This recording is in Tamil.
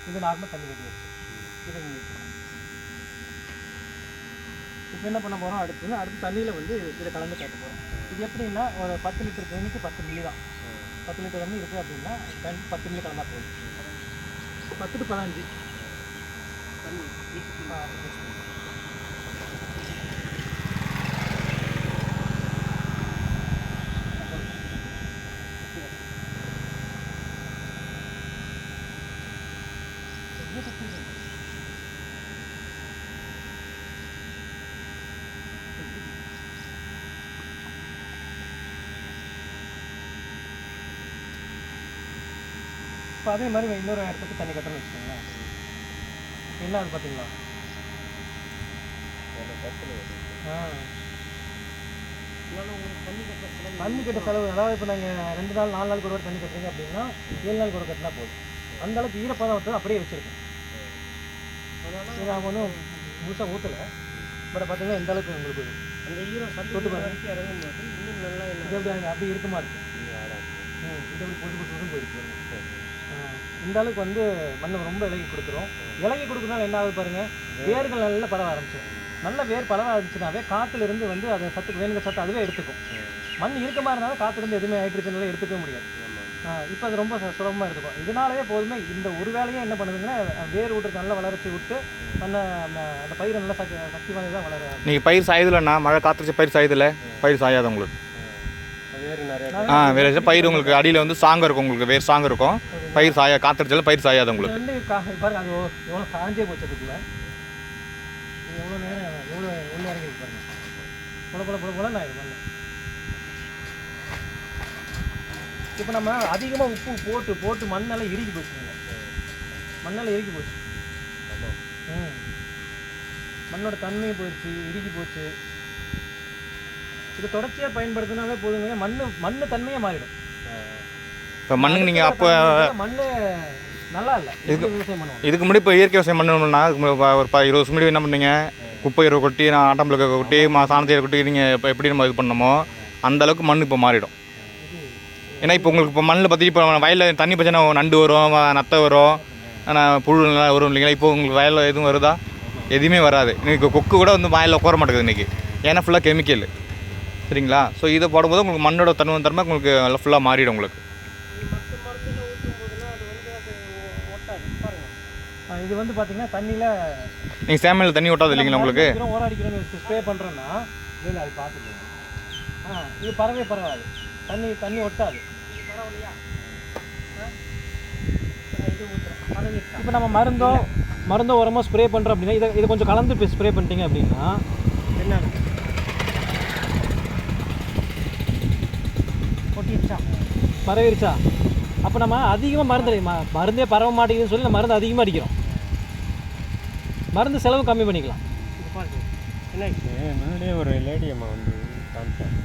இது நார்மலாக தண்ணி கட்டி வச்சு இதை இப்போ என்ன பண்ண போகிறோம் அடுத்து தண்ணியில் வந்து இதை கலந்து காட்ட போகிறோம். இது எப்படின்னா ஒரு 10 லிட்டர் தண்ணிக்கு 10 மில்லி தான். 10 லிட்டர் தண்ணி இருக்குது அப்படின்னா 10 மில்லி கலந்தால் போதும். 10 to 15 தண்ணி இப்போ அதே மாதிரி இன்னொரு இடத்துக்கு தண்ணி கட்டணும்னு வச்சுக்கோங்களேன். என்ன அது பார்த்தீங்களா? தண்ணி கட்ட செலவு. அதாவது இப்போ நாங்கள் 2 நாள் 4 நாளுக்கு ஒரு தண்ணி கட்டுறீங்க அப்படின்னா 7 நாளுக்கு ஒரு கட்டினா போதும். அந்தளவுக்கு ஈரப்பதம் வந்து அப்படியே வச்சுருக்கேன். அதனால் நாங்கள் ஒன்றும் முழுசாக ஊற்றலை. பட் பார்த்தீங்கன்னா இந்த அளவுக்கு உங்களுக்கு அந்த ஈரம் தொட்டு பாருங்க இறங்கும்போது இன்னும் நல்லா இது எப்படி அப்படி இருக்குமா இருக்குது. இது எப்படி புது புதுன்னு போயிருக்கு. இந்த அளவுக்கு வந்து மண் ரொம்ப இலகி கொடுத்துரும். இலகி கொடுக்குறதுனால என்ன ஆகுது பாருங்கள், வேர்கள் நல்லா பரவ ஆரம்பிச்சிடும். நல்ல வேர் பரவ ஆரம்பிச்சுனாவே காற்றுலேருந்து வந்து அதை சத்துக்கு வேணுங்கிற சத்து அதுவே எடுத்துக்கும். மண் இருக்கமாக இருந்தாலும் காற்றுலேருந்து எதுவுமே ஹைட்ரஜன்லாம் எடுத்துக்கவே முடியாது. இப்போ அது ரொம்ப சுலபமாக எடுத்துக்கும். இதனாலேயே போதுமே இந்த ஒரு வேலையே என்ன பண்ணுதுங்கன்னா வேர் விட்டு நல்லா வளர்ச்சி விட்டு மண்ணை அந்த பயிரை நல்லா சக்தி வாய்ந்தது தான் வளர. நீங்கள் பயிர் சாயுதில்லைண்ணா, மழை காற்றுச்சு பயிர் சாயுதில்லை, பயிர் சாயாது உங்களுக்கு. வேறு பயிர் உங்களுக்கு அடியில் வந்து சாங்கம் இருக்கும், உங்களுக்கு வேறு சாங்கம் இருக்கும். பயிர் சாயா காற்றுச்சாலும் பயிர் சாயாது உங்களுக்கு. பாருங்க அது எவ்வளோ காஞ்சே போச்சதுக்குள்ள எவ்வளோ நேரம் எவ்வளோ இறங்கி பாருங்க. போல நான் இது பண்ணேன். இப்போ நம்ம அதிகமாக உப்பு போட்டு மண்ணெல்லாம் இறுக்கி போச்சுங்க. மண்ணெல்லாம் இறுக்கி போச்சு. மண்ணோட தன்மையும் போயிடுச்சு, இறுக்கி போச்சு. இது தொடர்ச்சியாக பயன்படுத்தினாவே போதுங்க, மண்ணு தன்மையே மாறிடும். இப்போ மண்ணுக்கு நீங்கள் அப்போ மண் நல்லா இல்லை. விவசாயம் பண்ணுவோம். இதுக்கு முன்னாடி இப்போ இயற்கை விவசாயம் பண்ணணும்னா ஒரு 20 வருஷம் முன்னாடி என்ன பண்ணீங்க, குப்பை உரம் கொட்டி ஆட்டம்பளுக்கு கொட்டி சாணத்தை கொட்டி நீங்கள் இப்போ எப்படி நம்ம இது பண்ணணுமோ அந்த அளவுக்கு மண் இப்போ மாறிடும். ஏன்னா இப்போ உங்களுக்கு இப்போ மண்ணில் பற்றி இப்போ வயலில் தண்ணி பிரச்சனை நண்டு வரும், நத்தை வரும், ஆனால் புழு நல்லா வரும் இல்லைங்களா. இப்போ உங்களுக்கு வயலில் எதுவும் வருதா? எதுவுமே வராது. இன்றைக்கி கொக்கு கூட வந்து வயலில் உட்கார மாட்டேங்குது இன்றைக்கி. ஏன்னா ஃபுல்லாக கெமிக்கல். சரிங்களா? ஸோ இதை போடும்போது உங்களுக்கு மண்ணோட தன்மை உங்களுக்கு நல்லா ஃபுல்லாக மாறிடும் உங்களுக்கு. இது வந்து பார்த்தீங்கன்னா தண்ணியில் நீங்கள் சேமையில் தண்ணி ஒட்டாது இல்லைங்களா உங்களுக்கு. ஓராடிக்கிறோன்னு ஸ்ப்ரே பண்ணுறோன்னா இல்லை அது பார்த்துக்கோங்க. இது பரவாது. தண்ணி ஒட்டாது. இப்போ நம்ம மருந்தோ உரமோ ஸ்ப்ரே பண்ணுறோம் அப்படின்னா இதை கொஞ்சம் கலந்து ஸ்ப்ரே பண்ணிட்டீங்க அப்படின்னா என்ன பரவிருச்சா. அப்போ நம்ம அதிகமாக மருந்தே பரவ மாட்டேங்குதுன்னு சொல்லி நம்ம மருந்து அதிகமாக அடிக்கிறோம். மருந்து செலவு கம்மி பண்ணிக்கலாம். முன்னாடியே ஒரு லேடி அம்மா வந்து காமிச்சாங்க.